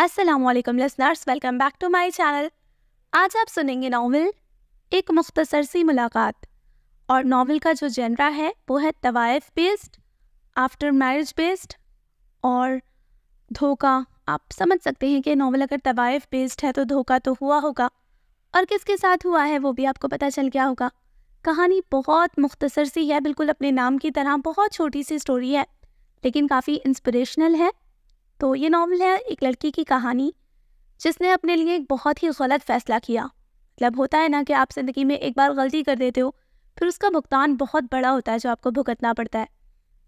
السلام علیکم listeners, welcome back to my channel. آج آپ سنیں گے ناول ایک مختصر سی ملاقات، اور ناول کا جو جنرا ہے وہ ہے طوائف بیسڈ، آفٹر میرج بیسڈ اور دھوکہ۔ آپ سمجھ سکتے ہیں کہ ناول اگر طوائف بیسڈ ہے تو دھوکہ تو ہوا ہوگا، اور کس کے ساتھ ہوا ہے وہ بھی آپ کو پتہ چل گیا ہوگا۔ کہانی بہت مختصر سی ہے، بالکل اپنے نام کی طرح بہت چھوٹی سی سٹوری ہے، لیکن کافی انسپریشنل ہے۔ تو یہ ناول ہے ایک لڑکی کی کہانی جس نے اپنے لیے ایک بہت ہی غلط فیصلہ کیا۔ مطلب ہوتا ہے نا کہ آپ زندگی میں ایک بار غلطی کر دیتے ہو، پھر اس کا بھگتان بہت بڑا ہوتا ہے جو آپ کو بھگتنا پڑتا ہے۔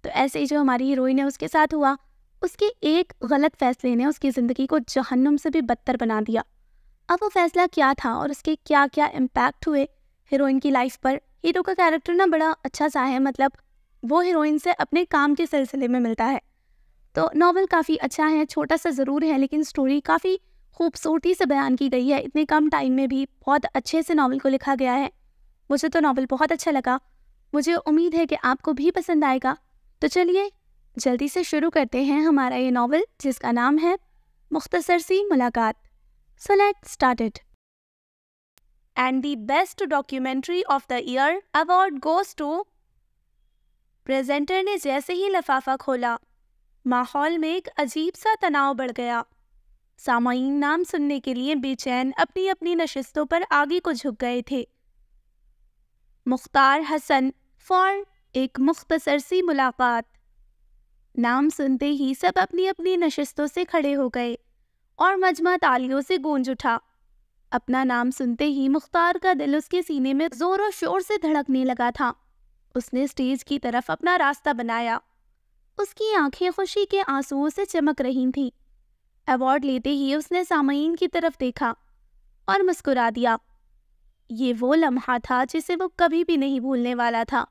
تو ایسے ہی جو ہماری ہیروئن ہے اس کے ساتھ ہوا۔ اس کے ایک غلط فیصلے نے اس کی زندگی کو جہنم سے بھی بدتر بنا دیا۔ اب وہ فیصلہ کیا تھا اور اس کے کیا کیا امپیکٹ ہوئے ہیروئن کی لائف پر۔ ہیرو کا کیریکٹر نا بڑا اچھا سا ہے، مطلب وہ ہیروئن سے اپنے کام کے سلسلے میں ملتا ہے۔ تو ناول کافی اچھا ہے، چھوٹا سا ضرور ہے لیکن سٹوری کافی خوبصورتی سے بیان کی گئی ہے۔ اتنے کم ٹائم میں بھی بہت اچھے سے ناول کو لکھا گیا ہے۔ مجھے تو ناول بہت اچھا لگا، مجھے امید ہے کہ آپ کو بھی پسند آئے گا۔ تو چلیے جلدی سے شروع کرتے ہیں ہمارا یہ ناول جس کا نام ہے مختصر سی ملاقات۔ So let's start it. And the best documentary of the year award goes to... presenter نے جیسے ہی لفافہ کھولا ماحول میں ایک عجیب سا تناؤ بڑھ گیا۔ سامعین نام سننے کے لیے بے چین اپنی اپنی نشستوں پر آگے کو جھک گئے تھے۔ مختار حسن فار ایک مختصر سی ملاقات۔ نام سنتے ہی سب اپنی اپنی نشستوں سے کھڑے ہو گئے اور مجمع تالیوں سے گونج اٹھا۔ اپنا نام سنتے ہی مختار کا دل اس کے سینے میں زور و شور سے دھڑکنے لگا تھا۔ اس نے اسٹیج کی طرف اپنا راستہ بنایا۔ اس کی آنکھیں خوشی کے آنسوؤں سے چمک رہی تھیں۔ ایوارڈ لیتے ہی اس نے سامعین کی طرف دیکھا اور مسکرا دیا۔ یہ وہ لمحہ تھا جسے وہ کبھی بھی نہیں بھولنے والا تھا۔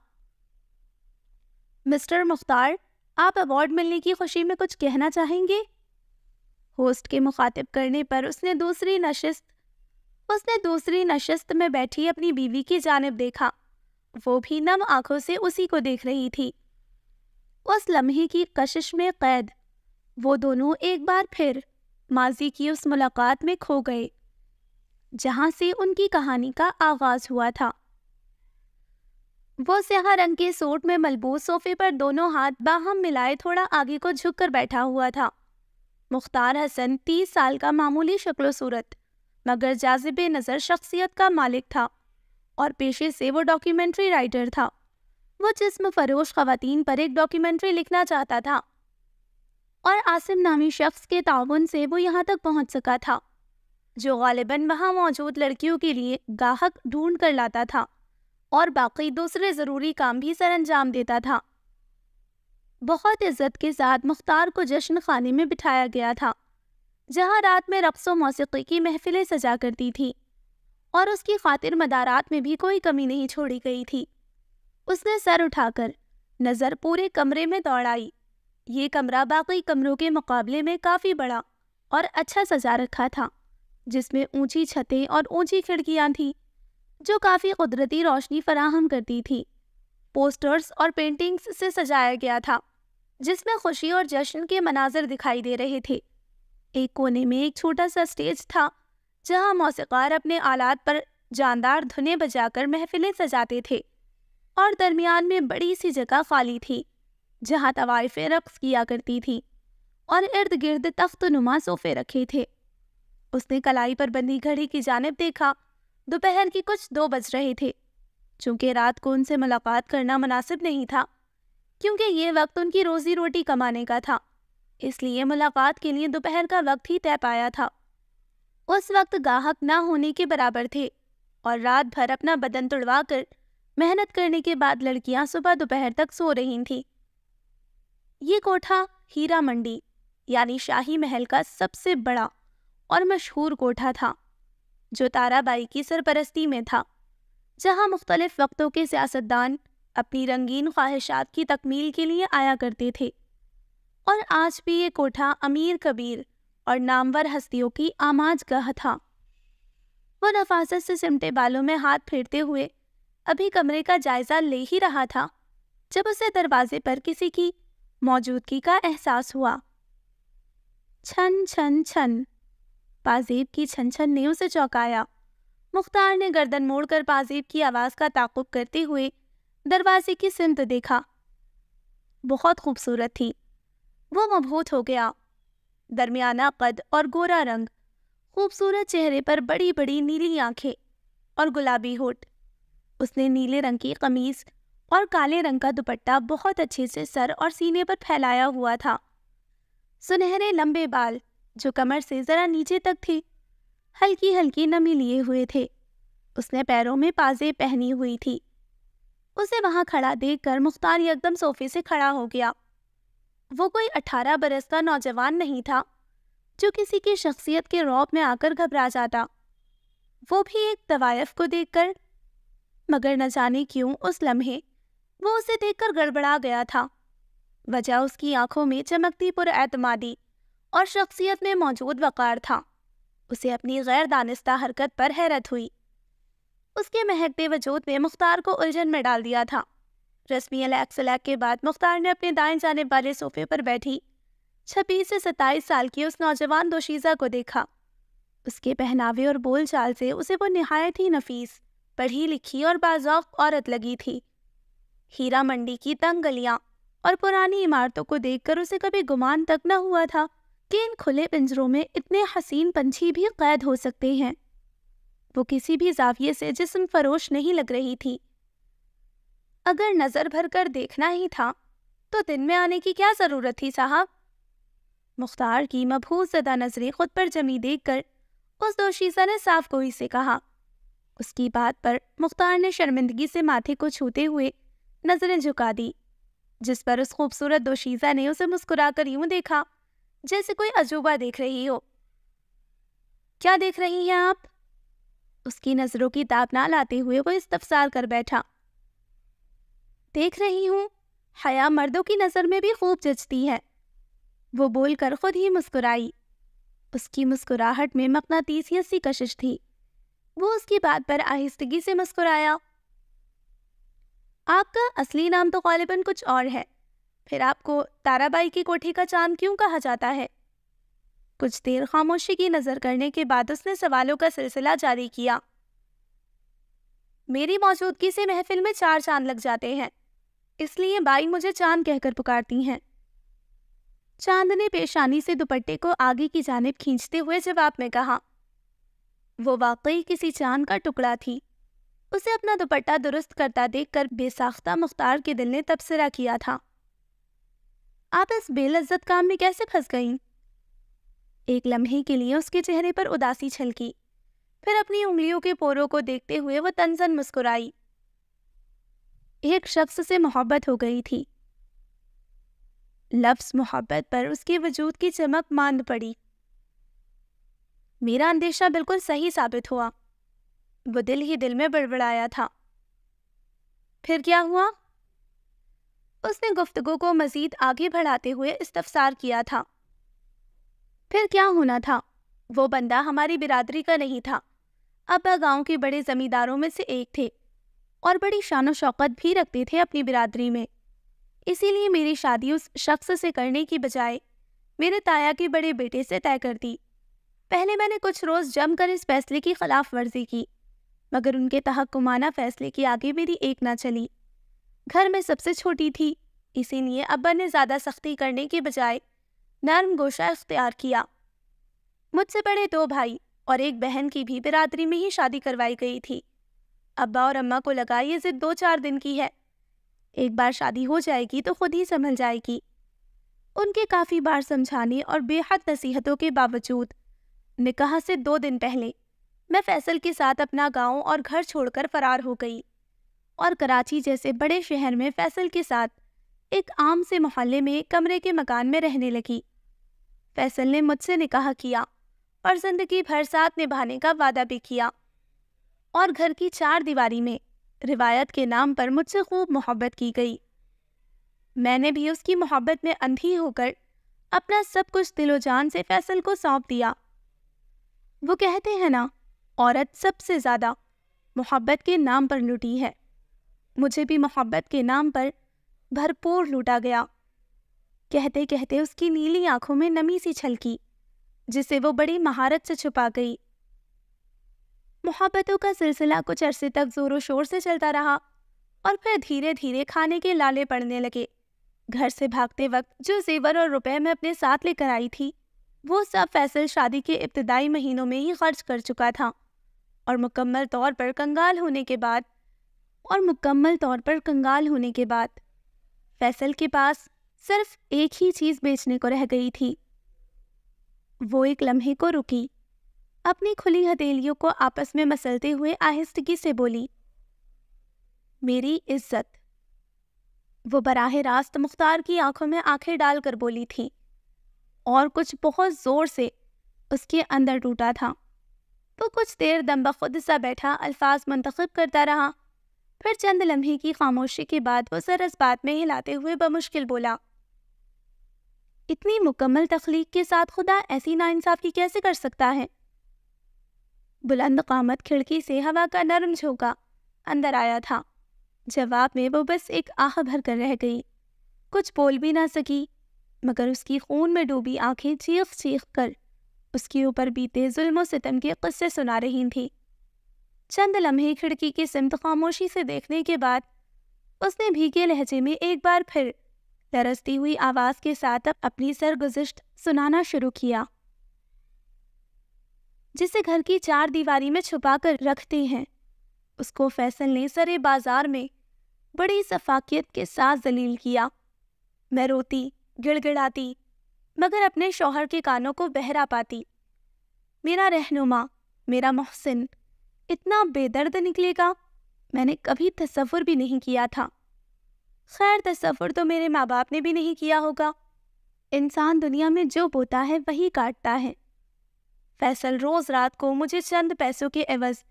مسٹر مختار، آپ ایوارڈ ملنے کی خوشی میں کچھ کہنا چاہیں گے؟ ہوسٹ کے مخاطب کرنے پر اس نے دوسری نشست میں بیٹھی اپنی بیوی کی جانب دیکھا۔ وہ بھی نم آنکھوں سے اسی کو دیکھ رہی تھی۔ اس لمحے کی کشش میں قید وہ دونوں ایک بار پھر ماضی کی اس ملاقات میں کھو گئے جہاں سے ان کی کہانی کا آغاز ہوا تھا۔ وہ سیاہ رنگ کے سوٹ میں ملبوس صوفے پر دونوں ہاتھ باہم ملائے تھوڑا آگے کو جھک کر بیٹھا ہوا تھا۔ مختار حسن 30 سال کا معمولی شکل و صورت مگر جاذب نظر شخصیت کا مالک تھا، اور پیشے سے وہ ڈاکیومنٹری رائٹر تھا۔ وہ جسم فروش خواتین پر ایک ڈاکیومنٹری لکھنا چاہتا تھا، اور عاصم نامی شخص کے تعاون سے وہ یہاں تک پہنچ سکا تھا، جو غالباً وہاں موجود لڑکیوں کے لیے گاہک ڈھونڈ کر لاتا تھا اور باقی دوسرے ضروری کام بھی سر انجام دیتا تھا۔ بہت عزت کے ساتھ مختار کو جشن خانے میں بٹھایا گیا تھا، جہاں رات میں رقص و موسیقی کی محفلیں سجا کرتی تھی، اور اس کی خاطر مدارات میں بھی کوئی کمی نہیں چھوڑی گئی تھی۔ اس نے سر اٹھا کر نظر پورے کمرے میں دوڑائی۔ یہ کمرہ باقی کمروں کے مقابلے میں کافی بڑا اور اچھا سجا رکھا تھا، جس میں اونچی چھتیں اور اونچی کھڑکیاں تھیں جو کافی قدرتی روشنی فراہم کرتی تھی۔ پوسٹرز اور پینٹنگز سے سجایا گیا تھا جس میں خوشی اور جشن کے مناظر دکھائی دے رہے تھے۔ ایک کونے میں ایک چھوٹا سا اسٹیج تھا جہاں موسیقار اپنے آلات پر جاندار دھنیں بجا کر محفلیں سجاتے تھے، اور درمیان میں بڑی سی جگہ خالی تھی جہاں طوائفیں رقص کیا کرتی تھی، اور ارد گرد تخت نما صوفے رکھے تھے۔ اس نے کلائی پر بندی گھڑی کی جانب دیکھا۔ دوپہر کی کچھ 2 بج رہے تھے۔ چونکہ رات کو ان سے ملاقات کرنا مناسب نہیں تھا، کیونکہ یہ وقت ان کی روزی روٹی کمانے کا تھا، اس لیے ملاقات کے لیے دوپہر کا وقت ہی طے پایا تھا۔ اس وقت گاہک نہ ہونے کے برابر تھے، اور رات بھر اپنا بدن تڑوا کر محنت کرنے کے بعد لڑکیاں صبح دوپہر تک سو رہی تھیں۔ یہ کوٹھا ہیرا منڈی یعنی شاہی محل کا سب سے بڑا اور مشہور کوٹھا تھا، جو تارا بائی کی سرپرستی میں تھا، جہاں مختلف وقتوں کے سیاستدان اپنی رنگین خواہشات کی تکمیل کے لیے آیا کرتے تھے۔ اور آج بھی یہ کوٹھا امیر کبیر اور نامور ہستیوں کی آماج گاہ تھا۔ وہ نفاست سے سمٹے بالوں میں ہاتھ پھیرتے ہوئے ابھی کمرے کا جائزہ لے ہی رہا تھا جب اسے دروازے پر کسی کی موجودگی کا احساس ہوا۔ چھن چھن چھن پازیب کی چھن چھن نے اسے چونکایا۔ مختار نے گردن موڑ کر پازیب کی آواز کا تعاقب کرتے ہوئے دروازے کی سمت دیکھا۔ بہت خوبصورت تھی۔ وہ مبہوت ہو گیا۔ درمیانہ قد اور گورا رنگ، خوبصورت چہرے پر بڑی بڑی نیلی آنکھیں اور گلابی ہونٹ۔ اس نے نیلے رنگ کی قمیض اور کالے رنگ کا دوپٹہ بہت اچھے سے سر اور سینے پر پھیلایا ہوا تھا۔ سنہرے لمبے بال جو کمر سے ذرا نیچے تک تھے ہلکی ہلکی نمی لیے ہوئے تھے۔ اس نے پیروں میں پازیب پہنی ہوئی تھی۔ اسے وہاں کھڑا دیکھ کر مختار یکدم صوفے سے کھڑا ہو گیا۔ وہ کوئی 18 برس کا نوجوان نہیں تھا جو کسی کی شخصیت کے رعب میں آ کر گھبرا جاتا، وہ بھی ایک طوائف کو دیکھ کر۔ مگر نہ جانے کیوں اس لمحے وہ اسے دیکھ کر گڑبڑا گیا تھا۔ وجہ اس کی آنکھوں میں چمکتی پر اعتمادی اور شخصیت میں موجود وقار تھا۔ اسے اپنی غیر دانستہ حرکت پر حیرت ہوئی۔ اس کے مہکتے وجود نے مختار کو الجھن میں ڈال دیا تھا۔ رسمی الیک سلیک کے بعد مختار نے اپنے دائیں جانب والے صوفے پر بیٹھی 26 سے 27 سال کی اس نوجوان دوشیزہ کو دیکھا۔ اس کے پہناوے اور بول چال سے اسے وہ نہایت ہی نفیس، پڑھی لکھی اور باذوق عورت لگی تھی۔ ہیرا منڈی کی تنگ گلیاں اور پرانی عمارتوں کو دیکھ کر اسے کبھی گمان تک نہ ہوا تھا کہ ان کھلے پنجروں میں اتنے حسین پنچھی بھی قید ہو سکتے ہیں۔ وہ کسی بھی زاویے سے جسم فروش نہیں لگ رہی تھی۔ اگر نظر بھر کر دیکھنا ہی تھا تو دن میں آنے کی کیا ضرورت تھی صاحب؟ مختار کی مبہوت زدہ نظریں خود پر جمی دیکھ کر اس دوشیزہ نے صاف گوئی سے کہا۔ اس کی بات پر مختار نے شرمندگی سے ماتھے کو چھوتے ہوئے نظریں جھکا دی، جس پر اس خوبصورت دوشیزہ نے اسے مسکرا کر یوں دیکھا جیسے کوئی عجوبہ دیکھ رہی ہو۔ کیا دیکھ رہی ہیں آپ؟ اس کی نظروں کی تاب نہ لاتے ہوئے وہ استفسار کر بیٹھا۔ دیکھ رہی ہوں، حیا مردوں کی نظر میں بھی خوب جچتی ہے۔ وہ بول کر خود ہی مسکرائی۔ اس کی مسکراہٹ میں مقناطیسیت سی کشش تھی۔ وہ اس کی بات پر آہستگی سے مسکرایا۔ آپ کا اصلی نام تو غالباً کچھ اور ہے، پھر آپ کو تارا بائی کی کوٹھی کا چاند کیوں کہا جاتا ہے؟ کچھ دیر خاموشی کی نظر کرنے کے بعد اس نے سوالوں کا سلسلہ جاری کیا۔ میری موجودگی سے محفل میں 4 چاند لگ جاتے ہیں، اس لیے بائی مجھے چاند کہہ کر پکارتی ہیں۔ چاند نے پیشانی سے دوپٹے کو آگے کی جانب کھینچتے ہوئے جواب میں کہا۔ وہ واقعی کسی چاند کا ٹکڑا تھی۔ اسے اپنا دوپٹہ درست کرتا دیکھ کر بے ساختہ مختار کے دل نے تبصرہ کیا تھا۔ آپ اس بے لذت کام میں کیسے پھنس گئیں؟ ایک لمحے کے لیے اس کے چہرے پر اداسی چھلکی، پھر اپنی انگلیوں کے پوروں کو دیکھتے ہوئے وہ طنزاً مسکرائی۔ ایک شخص سے محبت ہو گئی تھی۔ لفظ محبت پر اس کے وجود کی چمک ماند پڑی۔ میرا اندیشہ بالکل صحیح ثابت ہوا۔ وہ دل ہی دل میں بڑبڑایا تھا۔ پھر کیا ہوا؟ اس نے گفتگو کو مزید آگے بڑھاتے ہوئے استفسار کیا تھا۔ پھر کیا ہونا تھا؟ وہ بندہ ہماری برادری کا نہیں تھا۔ ابا گاؤں کے بڑے زمینداروں میں سے ایک تھے اور بڑی شان و شوقت بھی رکھتے تھے اپنی برادری میں۔ اسی لیے میری شادی اس شخص سے کرنے کی بجائے میرے تایا کے بڑے بیٹے سے طے کر دی۔ پہلے میں نے کچھ روز جم کر اس فیصلے کی خلاف ورزی کی، مگر ان کے تحکمانہ فیصلے کی آگے میری ایک نہ چلی۔ گھر میں سب سے چھوٹی تھی، اسی لیے ابا نے زیادہ سختی کرنے کے بجائے نرم گوشہ اختیار کیا۔ مجھ سے بڑے 2 بھائی اور ایک بہن کی بھی برادری میں ہی شادی کروائی گئی تھی۔ ابا اور اماں کو لگا یہ ضد 2-4 دن کی ہے، ایک بار شادی ہو جائے گی تو خود ہی سنبھل جائے گی۔ ان کے کافی بار سمجھانے اور بے حد نصیحتوں کے باوجود نکاح سے 2 دن پہلے میں فیصل کے ساتھ اپنا گاؤں اور گھر چھوڑ کر فرار ہو گئی اور کراچی جیسے بڑے شہر میں فیصل کے ساتھ ایک عام سے محلے میں کمرے کے مکان میں رہنے لگی۔ فیصل نے مجھ سے نکاح کیا اور زندگی بھر ساتھ نبھانے کا وعدہ بھی کیا، اور گھر کی 4 دیواری میں روایت کے نام پر مجھ سے خوب محبت کی گئی۔ میں نے بھی اس کی محبت میں اندھی ہو کر اپنا سب کچھ دل و جان سے فیصل کو سونپ دیا۔ وہ کہتے ہیں نا، عورت سب سے زیادہ محبت کے نام پر لوٹی ہے۔ مجھے بھی محبت کے نام پر بھرپور لوٹا گیا۔ کہتے کہتے اس کی نیلی آنکھوں میں نمی سی چھلکی، جسے وہ بڑی مہارت سے چھپا گئی۔ محبتوں کا سلسلہ کچھ عرصے تک زور و شور سے چلتا رہا اور پھر دھیرے دھیرے کھانے کے لالے پڑنے لگے۔ گھر سے بھاگتے وقت جو زیور اور روپے میں اپنے ساتھ لے کر آئی تھی وہ سب فیصل شادی کے ابتدائی مہینوں میں ہی خرچ کر چکا تھا، اور مکمل طور پر کنگال ہونے کے بعد فیصل کے پاس صرف ایک ہی چیز بیچنے کو رہ گئی تھی۔ وہ ایک لمحے کو رکی، اپنی کھلی ہتھیلیوں کو آپس میں مسلتے ہوئے آہستگی سے بولی، میری عزت۔ وہ براہ راست مختار کی آنکھوں میں آنکھیں ڈال کر بولی تھی، اور کچھ بہت زور سے اس کے اندر ٹوٹا تھا۔ وہ کچھ دیر دم بخود سا بیٹھا الفاظ منتخب کرتا رہا، پھر چند لمحے کی خاموشی کے بعد وہ سر اس بات میں ہلاتے ہوئے بمشکل بولا، اتنی مکمل تخلیق کے ساتھ خدا ایسی ناانصافی کیسے کر سکتا ہے؟ بلند قامت کھڑکی سے ہوا کا نرم جھونکا اندر آیا تھا۔ جواب میں وہ بس ایک آہ بھر کر رہ گئی، کچھ بول بھی نہ سکی، مگر اس کی خون میں ڈوبی آنکھیں چیخ چیخ کر اس کے اوپر بیتے ظلم و ستم کے قصے سنا رہی تھیں۔ چند لمحے کھڑکی کی سمت خاموشی سے دیکھنے کے بعد اس نے بھیگے لہجے میں ایک بار پھر لرزتی ہوئی آواز کے ساتھ اپنی سرگزشت سنانا شروع کیا، جسے گھر کی چار دیواری میں چھپا کر رکھتے ہیں، اس کو فیصل نے سرے بازار میں بڑی سفاکیت کے ساتھ ذلیل کیا۔ میں روتی گڑ گڑاتی مگر اپنے شوہر کے کانوں کو بہرا پاتی۔ میرا رہنما، میرا محسن اتنا بے درد نکلے گا میں نے کبھی تصور بھی نہیں کیا تھا۔ خیر تصور تو میرے ماں باپ نے بھی نہیں کیا ہوگا۔ انسان دنیا میں جو بوتا ہے وہی کاٹتا ہے۔ فیصل روز رات کو مجھے چند پیسوں کے عوض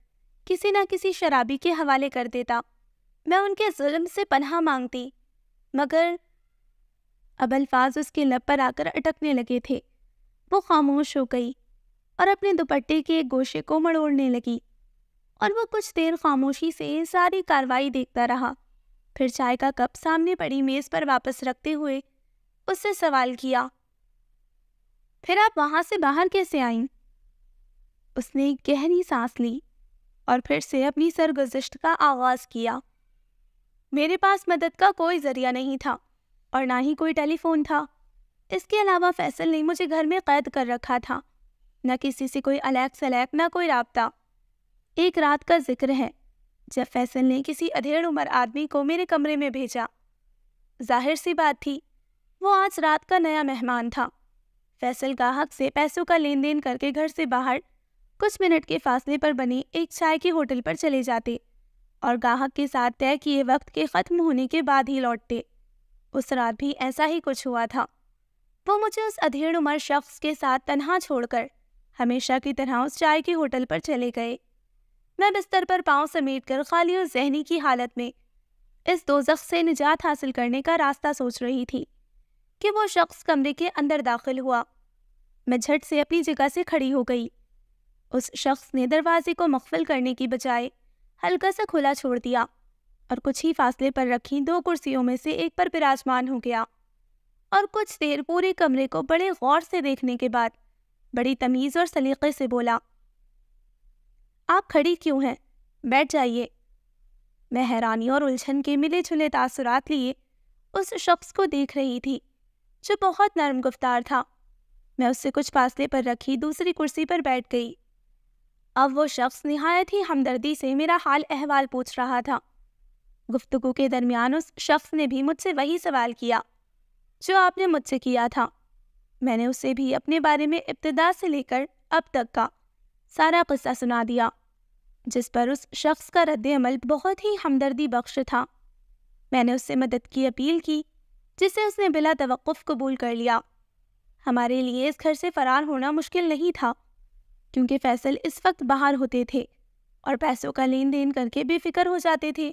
کسی نہ کسی شرابی کے حوالے کر دیتا، میں ان کے ظلم سے پناہ مانگتی، مگر اب الفاظ اس کے لب پر آ کر اٹکنے لگے تھے۔ وہ خاموش ہو گئی اور اپنے دوپٹے کے ایک گوشے کو مڑوڑنے لگی، اور وہ کچھ دیر خاموشی سے ساری کارروائی دیکھتا رہا، پھر چائے کا کپ سامنے پڑی میز پر واپس رکھتے ہوئے اس سے سوال کیا، پھر آپ وہاں سے باہر کیسے آئیں؟ اس نے ایک گہری سانس لی اور پھر سے اپنی سرگزشت کا آغاز کیا۔ میرے پاس مدد کا کوئی ذریعہ نہیں تھا اور نہ ہی کوئی ٹیلی فون تھا۔ اس کے علاوہ فیصل نے مجھے گھر میں قید کر رکھا تھا، نہ کسی سے کوئی الیک سلیک، نہ کوئی رابطہ۔ ایک رات کا ذکر ہے جب فیصل نے کسی ادھیڑ عمر آدمی کو میرے کمرے میں بھیجا۔ ظاہر سی بات تھی وہ آج رات کا نیا مہمان تھا۔ فیصل گاہک سے پیسوں کا لین دین کر کے گھر سے باہر کچھ منٹ کے فاصلے پر بنے ایک چائے کے ہوٹل پر چلے جاتے اور گاہک کے ساتھ طے کیے وقت کے ختم ہونے کے بعد ہی لوٹتے۔ اس رات بھی ایسا ہی کچھ ہوا تھا۔ وہ مجھے اس ادھیڑ عمر شخص کے ساتھ تنہا چھوڑ کر ہمیشہ کی طرح اس چائے کے ہوٹل پر چلے گئے۔ میں بستر پر پاؤں سمیٹ کر خالی اور ذہنی کی حالت میں اس دوزخ سے نجات حاصل کرنے کا راستہ سوچ رہی تھی کہ وہ شخص کمرے کے اندر داخل ہوا۔ میں جھٹ سے اپنی جگہ سے کھڑی ہو گئی۔ اس شخص نے دروازے کو مقفل کرنے کی بجائے ہلکا سا کھلا چھوڑ دیا اور کچھ ہی فاصلے پر رکھی دو کرسیوں میں سے ایک پر براجمان ہو گیا، اور کچھ دیر پورے کمرے کو بڑے غور سے دیکھنے کے بعد بڑی تمیز اور سلیقے سے بولا، آپ کھڑی کیوں ہیں؟ بیٹھ جائیے۔ میں حیرانی اور الجھن کے ملے جھلے تاثرات لیے اس شخص کو دیکھ رہی تھی جو بہت نرم گفتار تھا۔ میں اس سے کچھ فاصلے پر رکھی دوسری کرسی پر بیٹھ گئی۔ اب وہ شخص نہایت ہی ہمدردی سے میرا حال احوال پوچھ رہا تھا۔ گفتگو کے درمیان اس شخص نے بھی مجھ سے وہی سوال کیا جو آپ نے مجھ سے کیا تھا۔ میں نے اسے بھی اپنے بارے میں ابتدا سے لے کر اب تک کا سارا قصہ سنا دیا، جس پر اس شخص کا رد عمل بہت ہی ہمدردی بخش تھا۔ میں نے اس سے مدد کی اپیل کی، جسے اس نے بلا توقف قبول کر لیا۔ ہمارے لیے اس گھر سے فرار ہونا مشکل نہیں تھا، کیونکہ فیصل اس وقت باہر ہوتے تھے اور پیسوں کا لین دین کر کے بے فکر ہو جاتے تھے۔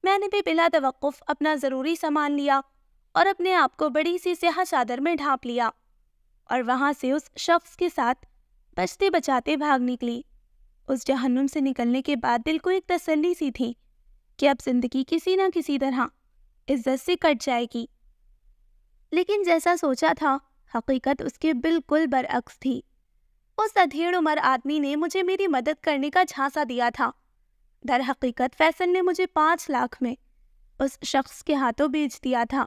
میں نے بھی بلا توقف اپنا ضروری سامان لیا اور اپنے آپ کو بڑی سی سیاہ چادر میں ڈھانپ لیا اور وہاں سے اس شخص کے ساتھ بچتے بچاتے بھاگ نکلی۔ اس جہنم سے نکلنے کے بعد دل کو ایک تسلی سی تھی کہ اب زندگی کسی نہ کسی طرح عزت سے کٹ جائے گی، لیکن جیسا سوچا تھا حقیقت اس کے بالکل برعکس تھی۔ اس ادھیڑ عمر آدمی نے مجھے میری مدد کرنے کا جھانسا دیا تھا۔ در حقیقت فیصل نے مجھے 5 لاکھ میں اس شخص کے ہاتھوں بیچ دیا تھا۔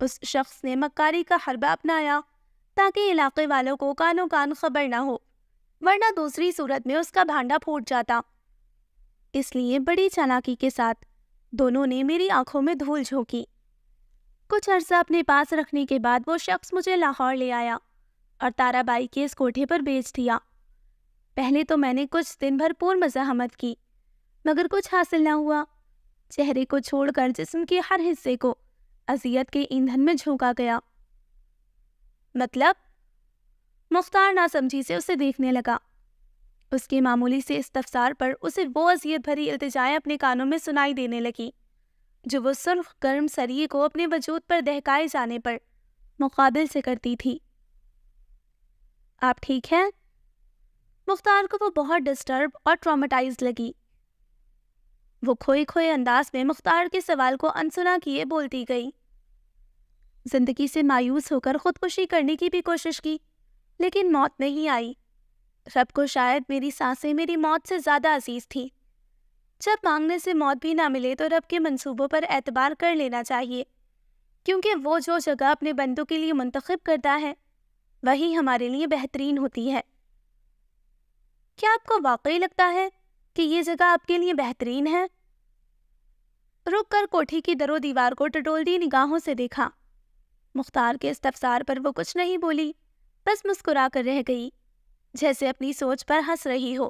اس شخص نے مکاری کا حربہ اپنایا تاکہ علاقے والوں کو کانوں کان خبر نہ ہو، ورنہ دوسری صورت میں اس کا بھانڈا پھوٹ جاتا۔ اس لیے بڑی چالاکی کے ساتھ دونوں نے میری آنکھوں میں دھول جھونکی۔ کچھ عرصہ اپنے پاس رکھنے کے بعد وہ شخص مجھے لاہور لے آیا اور تارا بائی کے اس کوٹھے پر بیچ دیا۔ پہلے تو میں نے کچھ دن بھرپور مزاحمت کی، مگر کچھ حاصل نہ ہوا۔ چہرے کو چھوڑ کر جسم کے ہر حصے کو اذیت کے ایندھن میں جھونکا گیا۔ مطلب؟ مختار ناسمجھی سے اسے دیکھنے لگا۔ اس کے معمولی سے استفسار پر اسے وہ اذیت بھری التجائیں اپنے کانوں میں سنائی دینے لگی جو وہ سرخ گرم سریے کو اپنے وجود پر دہکائے جانے پر مقابل سے کرتی تھی۔ آپ ٹھیک ہیں؟ مختار کو وہ بہت ڈسٹرب اور ٹرامیٹائز لگی۔ وہ کھوئے کھوئے انداز میں مختار کے سوال کو انسنا کیے بولتی گئی۔ زندگی سے مایوس ہو کر خودکشی کرنے کی بھی کوشش کی، لیکن موت نہیں آئی۔ رب کو شاید میری سانسیں میری موت سے زیادہ عزیز تھی۔ جب مانگنے سے موت بھی نہ ملے تو رب کے منصوبوں پر اعتبار کر لینا چاہیے، کیونکہ وہ جو جگہ اپنے بندوں کے لیے منتخب کرتا ہے وہی ہمارے لیے بہترین ہوتی ہے۔ کیا آپ کو واقعی لگتا ہے کہ یہ جگہ آپ کے لیے بہترین ہے؟ رک کر کوٹھی کی در و دیوار کو ٹٹولتی نگاہوں سے دیکھا۔ مختار کے استفسار پر وہ کچھ نہیں بولی، بس مسکرا کر رہ گئی، جیسے اپنی سوچ پر ہنس رہی ہو،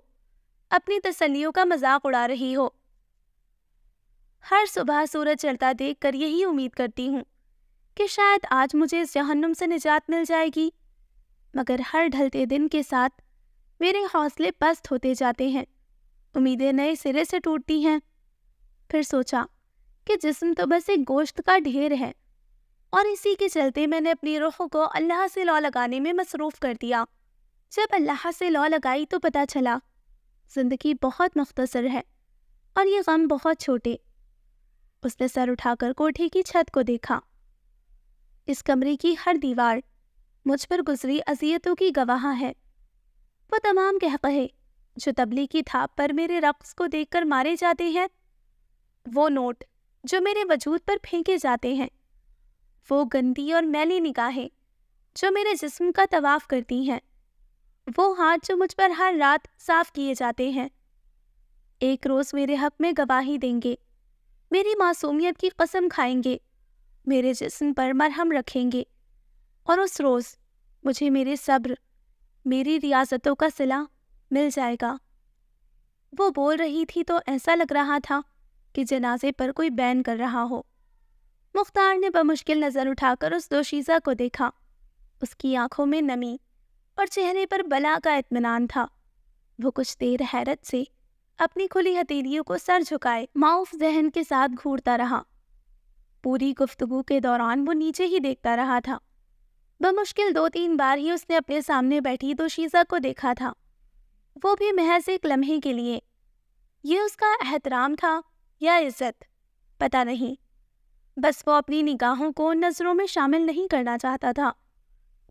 اپنی تسلیوں کا مذاق اڑا رہی ہو۔ ہر صبح سورج چڑھتا دیکھ کر یہی امید کرتی ہوں کہ شاید آج مجھے اس جہنم سے نجات مل جائے گی، مگر ہر ڈھلتے دن کے ساتھ میرے حوصلے پست ہوتے جاتے ہیں، امیدیں نئے سرے سے ٹوٹتی ہیں۔ پھر سوچا کہ جسم تو بس ایک گوشت کا ڈھیر ہے، اور اسی کے چلتے میں نے اپنی روح کو اللہ سے لو لگانے میں مصروف کر دیا۔ جب اللہ سے لو لگائی تو پتہ چلا زندگی بہت مختصر ہے اور یہ غم بہت چھوٹے۔ اس نے سر اٹھا کر کوٹھی کی چھت کو دیکھا۔ اس کمرے کی ہر دیوار مجھ پر گزری اذیتوں کی گواہ ہے۔ وہ تمام قہقہے جو تبلیغ کی تھاپ پر میرے رقص کو دیکھ کر مارے جاتے ہیں، وہ نوٹ جو میرے وجود پر پھینکے جاتے ہیں، وہ گندی اور میلی نگاہیں جو میرے جسم کا طواف کرتی ہیں، وہ ہاتھ جو مجھ پر ہر رات صاف کیے جاتے ہیں، ایک روز میرے حق میں گواہی دیں گے، میری معصومیت کی قسم کھائیں گے، میرے جسم پر مرہم رکھیں گے، اور اس روز مجھے میرے صبر، میری ریاضتوں کا صلہ مل جائے گا۔ وہ بول رہی تھی تو ایسا لگ رہا تھا کہ جنازے پر کوئی بین کر رہا ہو۔ مختار نے بمشکل نظر اٹھا کر اس دوشیزہ کو دیکھا۔ اس کی آنکھوں میں نمی اور چہرے پر بلا کا اطمینان تھا۔ وہ کچھ دیر حیرت سے اپنی کھلی ہتھیلیوں کو سر جھکائے معاف ذہن کے ساتھ گھورتا رہا۔ پوری گفتگو کے دوران وہ نیچے ہی دیکھتا رہا تھا۔ بمشکل 2-3 بار ہی اس نے اپنے سامنے بیٹھی دوشیزہ کو دیکھا تھا، وہ بھی محض ایک لمحے کے لیے۔ یہ اس کا احترام تھا یا عزت، پتہ نہیں، بس وہ اپنی نگاہوں کو نظروں میں شامل نہیں کرنا چاہتا تھا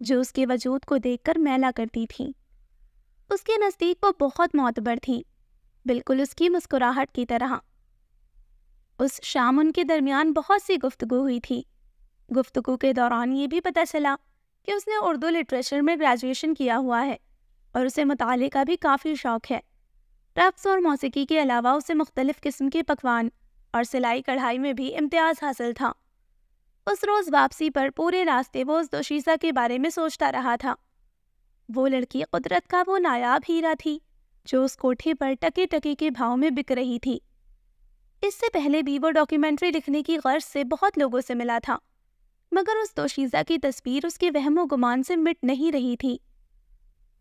جو اس کے وجود کو دیکھ کر میلا کرتی تھیں۔ اس کے نزدیک وہ بہت معتبر تھی، بالکل اس کی مسکراہٹ کی طرح۔ اس شام ان کے درمیان بہت سی گفتگو ہوئی تھی۔ گفتگو کے دوران یہ بھی پتہ چلا کہ اس نے اردو لٹریچر میں گریجویشن کیا ہوا ہے اور اسے مطالعے کا بھی کافی شوق ہے۔ رقص اور موسیقی کے علاوہ اسے مختلف قسم کے پکوان اور سلائی کڑھائی میں بھی امتیاز حاصل تھا۔ اس روز واپسی پر پورے راستے وہ اس دوشیزہ کے بارے میں سوچتا رہا تھا۔ وہ لڑکی قدرت کا وہ نایاب ہیرا تھی جو اس کوٹھے پر ٹکے ٹکے کے بھاؤ میں بک رہی تھی۔ اس سے پہلے بھی وہ ڈاکیومنٹری لکھنے کی غرض سے بہت لوگوں سے ملا تھا، مگر اس دوشیزہ کی تصویر اس کے وہم و گمان سے مٹ نہیں رہی تھی۔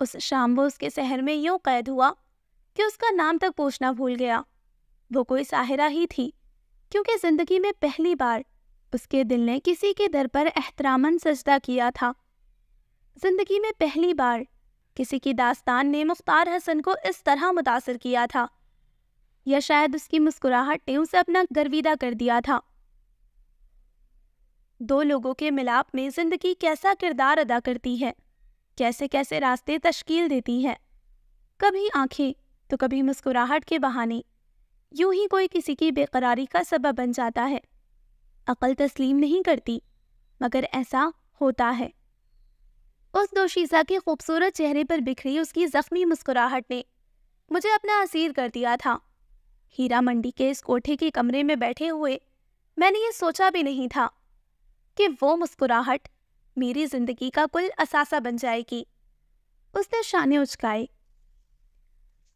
اس شام وہ اس کے سحر میں یوں قید ہوا کہ اس کا نام تک پوچھنا بھول گیا۔ وہ کوئی ساحرہ ہی تھی، کیونکہ زندگی میں پہلی بار اس کے دل نے کسی کے در پر احتراماً سجدہ کیا تھا۔ زندگی میں پہلی بار کسی کی داستان نے مختار حسن کو اس طرح متاثر کیا تھا، یا شاید اس کی مسکراہٹ نے اسے اپنا گرویدہ کر دیا تھا۔ دو لوگوں کے ملاپ میں زندگی کیسا کردار ادا کرتی ہے کیسے کیسے راستے تشکیل دیتی ہے، کبھی آنکھیں تو کبھی مسکراہٹ کے بہانے، یوں ہی کوئی کسی کی بے قراری کا سبب بن جاتا ہے۔ عقل تسلیم نہیں کرتی، مگر ایسا ہوتا ہے۔ اس دوشیزہ کے خوبصورت چہرے پر بکھری اس کی زخمی مسکراہٹ نے مجھے اپنا اسیر کر دیا تھا۔ ہیرا منڈی کے اس کوٹھے کے کمرے میں بیٹھے ہوئے میں نے یہ سوچا بھی نہیں تھا کہ وہ مسکراہٹ میری زندگی کا کل اثاثہ بن جائے گی۔ اس نے شانے اچکائے۔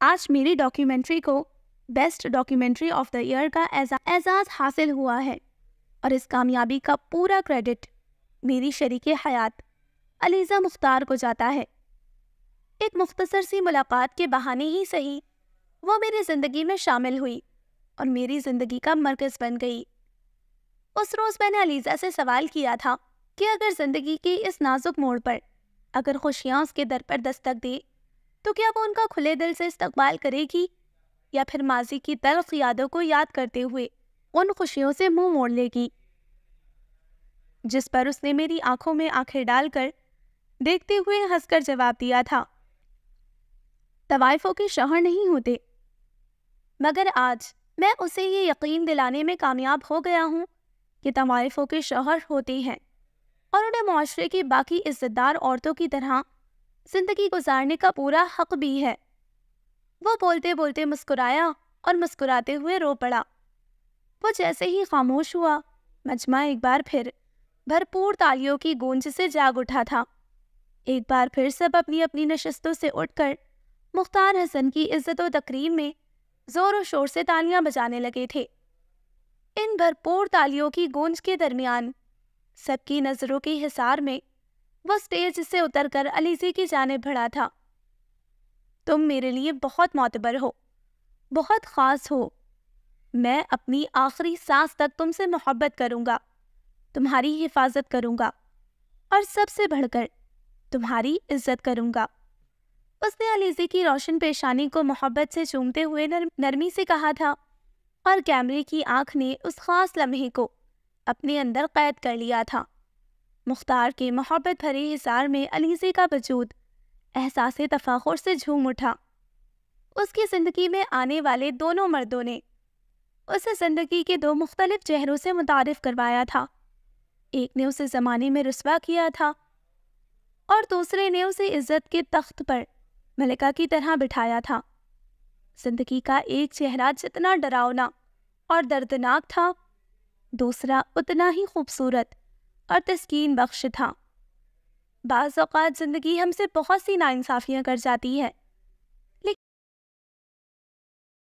آج میری ڈاکیومنٹری کو best documentary of the year کا اعزاز حاصل ہوا ہے، اور اس کامیابی کا پورا کریڈٹ میری شریک حیات علیزہ مختار کو جاتا ہے۔ ایک مختصر سی ملاقات کے بہانے ہی صحیح، وہ میری زندگی میں شامل ہوئی اور میری زندگی کا مرکز بن گئی۔ اس روز میں نے علیزہ سے سوال کیا تھا کہ اگر زندگی کے اس نازک موڑ پر اگر خوشیاں اس کے در پر دستک دے تو کیا وہ ان کا کھلے دل سے استقبال کرے گی، یا پھر ماضی کی تلخ یادوں کو یاد کرتے ہوئے ان خوشیوں سے منہ موڑ لے گی؟ جس پر اس نے میری آنکھوں میں آنکھیں ڈال کر دیکھتے ہوئے ہنس کر جواب دیا تھا، طوائفوں کے شوہر نہیں ہوتے، مگر آج میں اسے یہ یقین دلانے میں کامیاب ہو گیا ہوں کہ طوائفوں کے شوہر ہوتے ہیں، اور انہیں معاشرے کی باقی عزت دار عورتوں کی طرح زندگی گزارنے کا پورا حق بھی ہے۔ وہ بولتے بولتے مسکرایا اور مسکراتے ہوئے رو پڑا۔ وہ جیسے ہی خاموش ہوا، مجمع ایک بار پھر بھرپور تالیوں کی گونج سے جاگ اٹھا تھا۔ ایک بار پھر سب اپنی اپنی نشستوں سے اٹھ کر مختار حسن کی عزت و تکریم میں زور و شور سے تالیاں بجانے لگے تھے۔ ان بھرپور تالیوں کی گونج کے درمیان سب کی نظروں کے حصار میں وہ سٹیج سے اتر کر علیزے کی جانب بڑھا تھا۔ تم میرے لیے بہت معتبر ہو، بہت خاص ہو۔ میں اپنی آخری سانس تک تم سے محبت کروں گا، تمہاری حفاظت کروں گا، اور سب سے بڑھ کر تمہاری عزت کروں گا۔ اس نے علیزے کی روشن پیشانی کو محبت سے چومتے ہوئے نرمی سے کہا تھا، اور کیمرے کی آنکھ نے اس خاص لمحے کو اپنے اندر قید کر لیا تھا۔ مختار کے محبت بھرے حصار میں علیزے کا وجود احساس تفاخر سے جھوم اٹھا۔ اس کی زندگی میں آنے والے دونوں مردوں نے اسے زندگی کے دو مختلف چہروں سے متعارف کروایا تھا۔ ایک نے اسے زمانے میں رسوا کیا تھا، اور دوسرے نے اسے عزت کے تخت پر ملکہ کی طرح بٹھایا تھا۔ زندگی کا ایک چہرہ جتنا ڈراؤنا اور دردناک تھا، دوسرا اتنا ہی خوبصورت اور تسکین بخش تھا۔ بعض اوقات زندگی ہم سے بہت سی ناانصافیاں کر جاتی ہے،